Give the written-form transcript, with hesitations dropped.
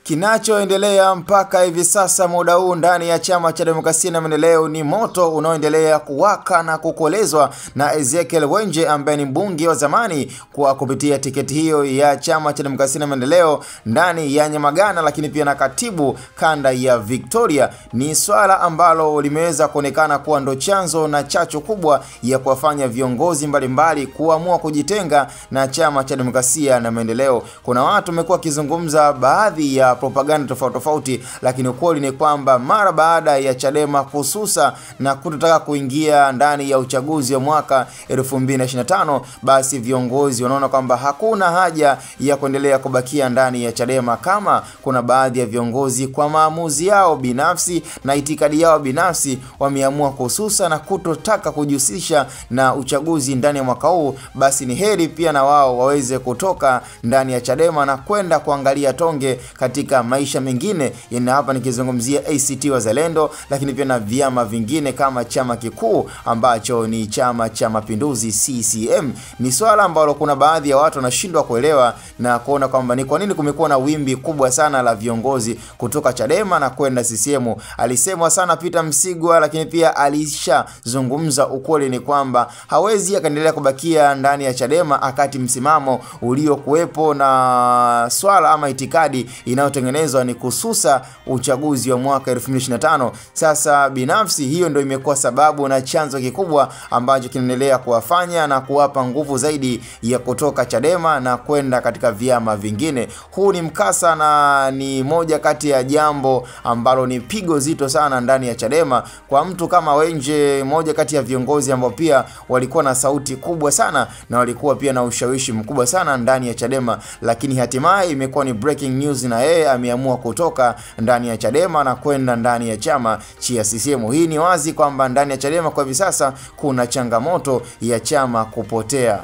Kinachoendelea mpaka hivi sasa muda huu ndani ya Chama cha Demokrasia na Maendeleo ni moto unaoendelea kuwaka na kukolezwa na Ezekiel Wenje ambaye ni mbunge wa zamani kwa kupitia tiketi hiyo ya Chama cha Demokrasia na Maendeleo ndani ya Nyamagana, lakini pia na katibu kanda ya Victoria. Ni swala ambalo limeweza kuonekana kuwa ndo chanzo na chachu kubwa ya kuwafanya viongozi mbalimbali kuamua kujitenga na Chama cha Demokrasia na Maendeleo. Kuna watu wamekuwa kizungumza baadhi ya propaganda tofauti, lakini ukweli ni kwamba mara baada ya Chadema kususa na kutotaka kuingia ndani ya uchaguzi wa mwaka 2025, basi viongozi wanaona kwamba hakuna haja ya kuendelea kubakia ndani ya Chadema, kama kuna baadhi ya viongozi kwa maamuzi yao binafsi na itikadi yao binafsi wameamua kususa na kutotaka kujihusisha na uchaguzi ndani ya mwaka huu, basi ni heri pia na wao waweze kutoka ndani ya Chadema na kwenda kuangalia tonge katika maisha mengine. Yana hapa nikizungumzia ACT Wazalendo, lakini pia na vyama vingine kama chama kikuu ambacho ni Chama cha Mapinduzi CCM. Ni swala ambalo kuna baadhi ya watu wanashindwa kuelewa na kuona kwamba ni kwa nini kumekuwa na wimbi kubwa sana la viongozi kutoka Chadema na kwenda CCM. Alisemwa sana Peter Msigwa, lakini pia alishazungumza ukweli ni kwamba hawezi akaendelea kubakia ndani ya Chadema akati msimamo uliokuwepo na swala ama itikadi inayotengenezwa ni kususa uchaguzi wa mwaka 2025. Sasa binafsi hiyo ndio imekuwa sababu na chanzo kikubwa ambacho kinaendelea kuwafanya na kuwapa nguvu zaidi ya kutoka Chadema na kwenda katika vyama vingine. Huu ni mkasa na ni moja kati ya jambo ambalo ni pigo zito sana ndani ya Chadema kwa mtu kama Wenje, moja kati ya viongozi ambao pia walikuwa na sauti kubwa sana na walikuwa pia na ushawishi mkubwa sana ndani ya Chadema, lakini hatimaye imekuwa ni breaking news na yeye ameamua kutoka ndani ya Chadema na kwenda ndani ya chama cha CCM. Hii ni wazi kwamba ndani ya Chadema kwa hivi sasa kuna changamoto ya chama kupotea.